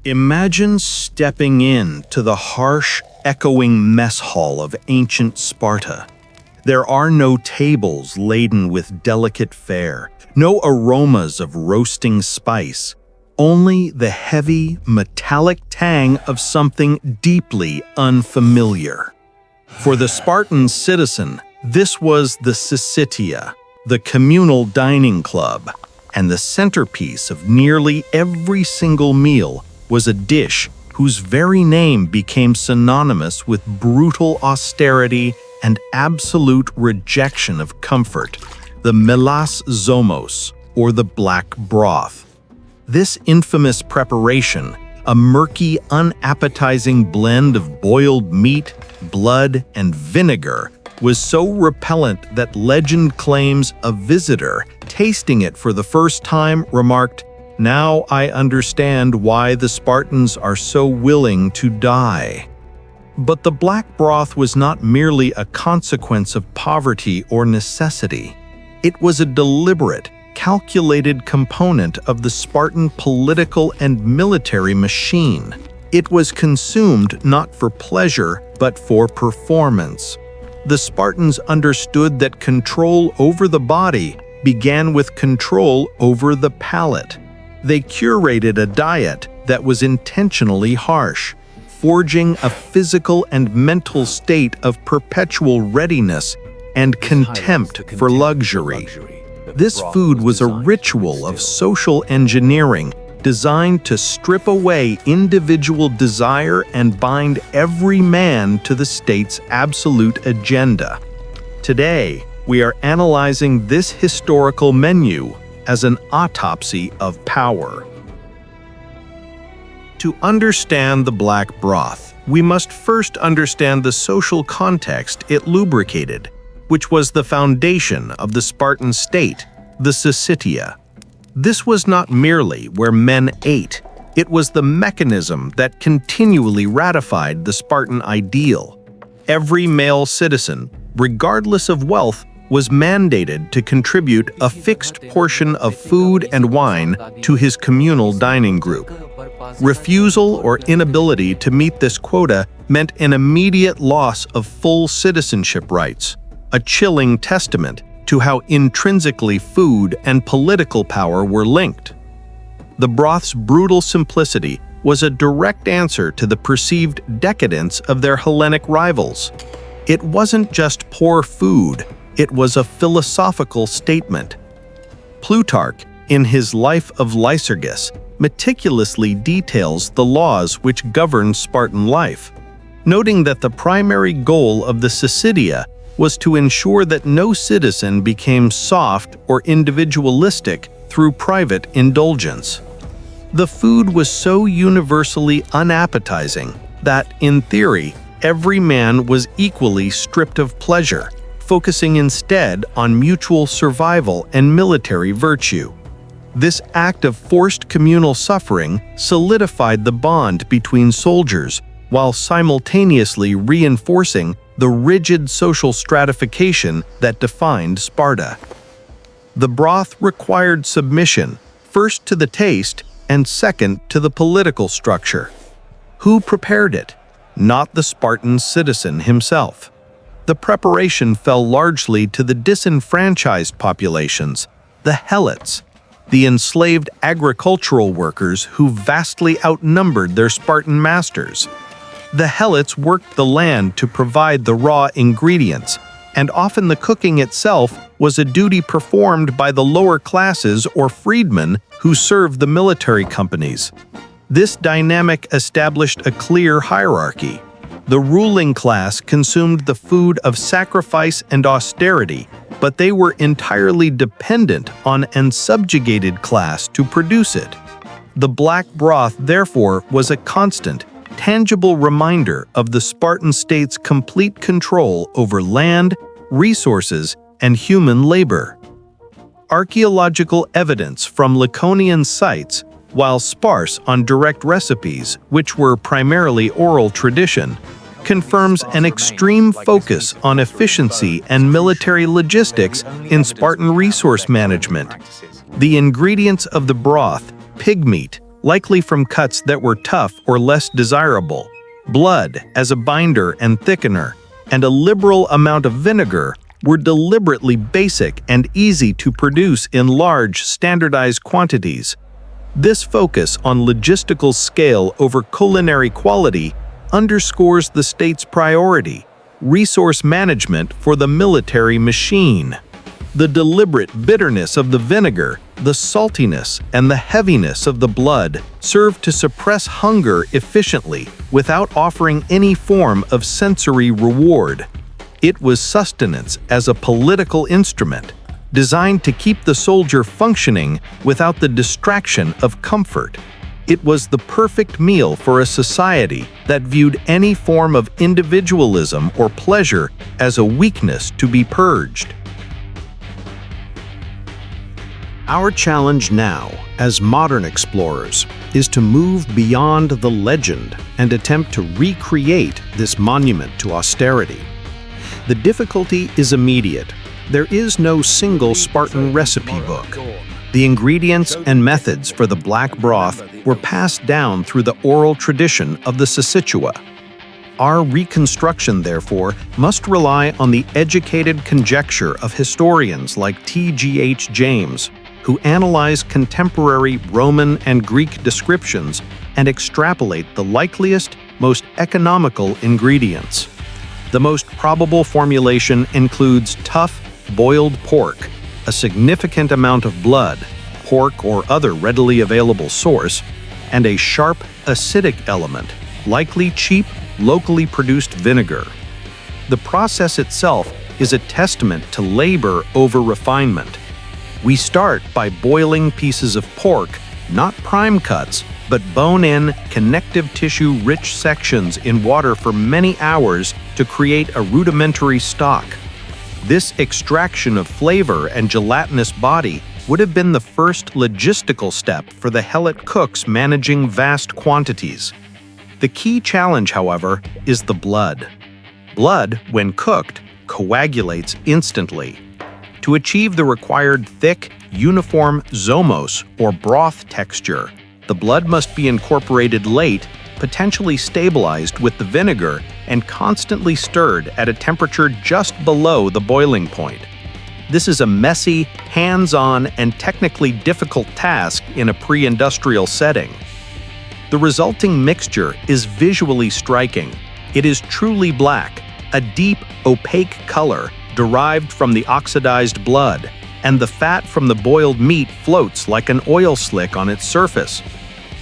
Imagine stepping in to the harsh, echoing mess hall of ancient Sparta. There are no tables laden with delicate fare, no aromas of roasting spice, only the heavy, metallic tang of something deeply unfamiliar. For the Spartan citizen, this was the Syssitia, the communal dining club, and the centerpiece of nearly every single meal was a dish whose very name became synonymous with brutal austerity and absolute rejection of comfort, the Melas Zomos, or the black broth. This infamous preparation, a murky, unappetizing blend of boiled meat, blood, and vinegar, was so repellent that legend claims a visitor, tasting it for the first time, remarked, "Now I understand why the Spartans are so willing to die." But the black broth was not merely a consequence of poverty or necessity. It was a deliberate, calculated component of the Spartan political and military machine. It was consumed not for pleasure, but for performance. The Spartans understood that control over the body began with control over the palate. They curated a diet that was intentionally harsh, forging a physical and mental state of perpetual readiness and contempt for luxury. This food was a ritual of social engineering designed to strip away individual desire and bind every man to the state's absolute agenda. Today, we are analyzing this historical menu as an autopsy of power. To understand the black broth, we must first understand the social context it lubricated, which was the foundation of the Spartan state, the Syssitia. This was not merely where men ate, it was the mechanism that continually ratified the Spartan ideal. Every male citizen, regardless of wealth, was mandated to contribute a fixed portion of food and wine to his communal dining group. Refusal or inability to meet this quota meant an immediate loss of full citizenship rights, a chilling testament to how intrinsically food and political power were linked. The broth's brutal simplicity was a direct answer to the perceived decadence of their Hellenic rivals. It wasn't just poor food, it was a philosophical statement. Plutarch, in his Life of Lycurgus, meticulously details the laws which governed Spartan life, noting that the primary goal of the Syssitia was to ensure that no citizen became soft or individualistic through private indulgence. The food was so universally unappetizing that, in theory, every man was equally stripped of pleasure, focusing instead on mutual survival and military virtue. This act of forced communal suffering solidified the bond between soldiers while simultaneously reinforcing the rigid social stratification that defined Sparta. The broth required submission, first to the taste and second to the political structure. Who prepared it? Not the Spartan citizen himself. The preparation fell largely to the disenfranchised populations, the helots, the enslaved agricultural workers who vastly outnumbered their Spartan masters. The helots worked the land to provide the raw ingredients, and often the cooking itself was a duty performed by the lower classes or freedmen who served the military companies. This dynamic established a clear hierarchy. The ruling class consumed the food of sacrifice and austerity, but they were entirely dependent on an subjugated class to produce it. The black broth, therefore, was a constant, tangible reminder of the Spartan state's complete control over land, resources, and human labor. Archaeological evidence from Laconian sites, while sparse on direct recipes, which were primarily oral tradition, confirms an extreme focus on efficiency and military logistics in Spartan resource management. The ingredients of the broth, pig meat, likely from cuts that were tough or less desirable, blood as a binder and thickener, and a liberal amount of vinegar were deliberately basic and easy to produce in large, standardized quantities. This focus on logistical scale over culinary quality underscores the state's priority: resource management for the military machine. The deliberate bitterness of the vinegar, the saltiness, and the heaviness of the blood served to suppress hunger efficiently without offering any form of sensory reward. It was sustenance as a political instrument, designed to keep the soldier functioning without the distraction of comfort. It was the perfect meal for a society that viewed any form of individualism or pleasure as a weakness to be purged. Our challenge now, as modern explorers, is to move beyond the legend and attempt to recreate this monument to austerity. The difficulty is immediate. There is no single Spartan recipe book. The ingredients and methods for the black broth were passed down through the oral tradition of the Syssitia. Our reconstruction, therefore, must rely on the educated conjecture of historians like T.G.H. James, who analyze contemporary Roman and Greek descriptions and extrapolate the likeliest, most economical ingredients. The most probable formulation includes tough, boiled pork, a significant amount of blood, pork or other readily available source, and a sharp, acidic element, likely cheap, locally produced vinegar. The process itself is a testament to labor over refinement. We start by boiling pieces of pork, not prime cuts, but bone-in, connective tissue-rich sections in water for many hours to create a rudimentary stock. This extraction of flavor and gelatinous body would have been the first logistical step for the helot cooks managing vast quantities. The key challenge, however, is the blood. Blood, when cooked, coagulates instantly. To achieve the required thick, uniform zomos, or broth texture, the blood must be incorporated late, potentially stabilized with the vinegar, and constantly stirred at a temperature just below the boiling point. This is a messy, hands-on, and technically difficult task in a pre-industrial setting. The resulting mixture is visually striking. It is truly black, a deep, opaque color derived from the oxidized blood, and the fat from the boiled meat floats like an oil slick on its surface.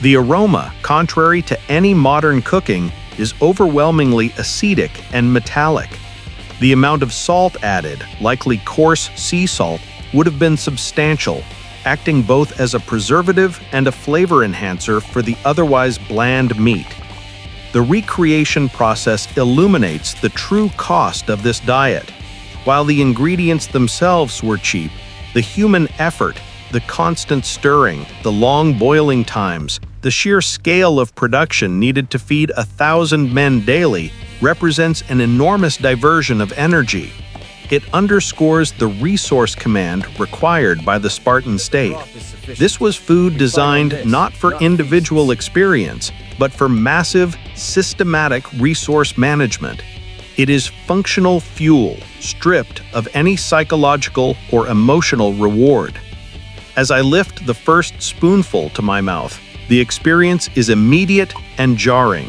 The aroma, contrary to any modern cooking, is overwhelmingly acetic and metallic. The amount of salt added, likely coarse sea salt, would have been substantial, acting both as a preservative and a flavor enhancer for the otherwise bland meat. The recreation process illuminates the true cost of this diet. While the ingredients themselves were cheap, the human effort, the constant stirring, the long boiling times, the sheer scale of production needed to feed 1,000 men daily represents an enormous diversion of energy. It underscores the resource command required by the Spartan state. This was food designed not for individual experience, but for massive, systematic resource management. It is functional fuel, stripped of any psychological or emotional reward. As I lift the first spoonful to my mouth, the experience is immediate and jarring.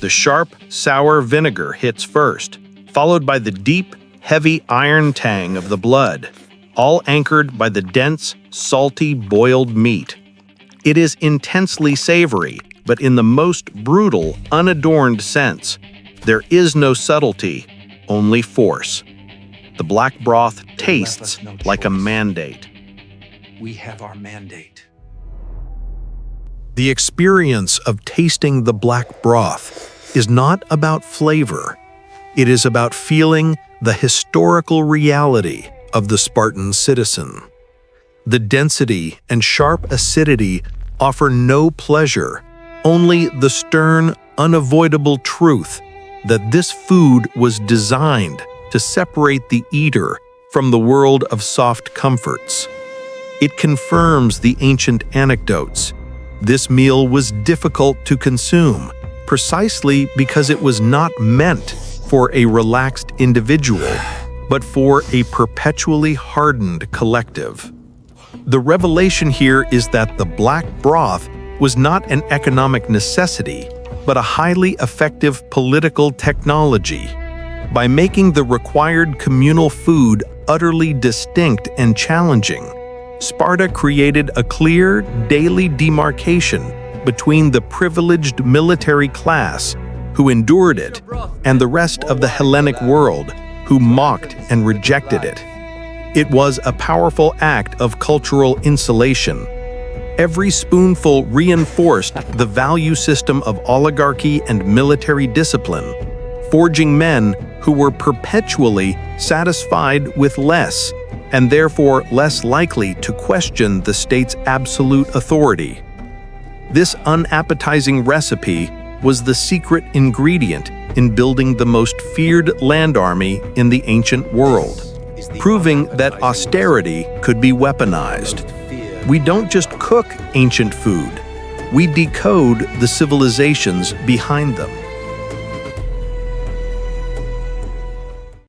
The sharp, sour vinegar hits first, followed by the deep, heavy iron tang of the blood, all anchored by the dense, salty, boiled meat. It is intensely savory, but in the most brutal, unadorned sense. There is no subtlety, only force. The black broth tastes like a mandate. We have our mandate. The experience of tasting the black broth is not about flavor. It is about feeling the historical reality of the Spartan citizen. The density and sharp acidity offer no pleasure, only the stern, unavoidable truth that this food was designed to separate the eater from the world of soft comforts. It confirms the ancient anecdotes. This meal was difficult to consume, precisely because it was not meant for a relaxed individual, but for a perpetually hardened collective. The revelation here is that the black broth was not an economic necessity, but a highly effective political technology. By making the required communal food utterly distinct and challenging, Sparta created a clear daily demarcation between the privileged military class who endured it and the rest of the Hellenic world who mocked and rejected it. It was a powerful act of cultural insulation. Every spoonful reinforced the value system of oligarchy and military discipline, forging men who were perpetually satisfied with less and therefore less likely to question the state's absolute authority. This unappetizing recipe was the secret ingredient in building the most feared land army in the ancient world, proving that austerity could be weaponized. We don't just cook ancient food, we decode the civilizations behind them.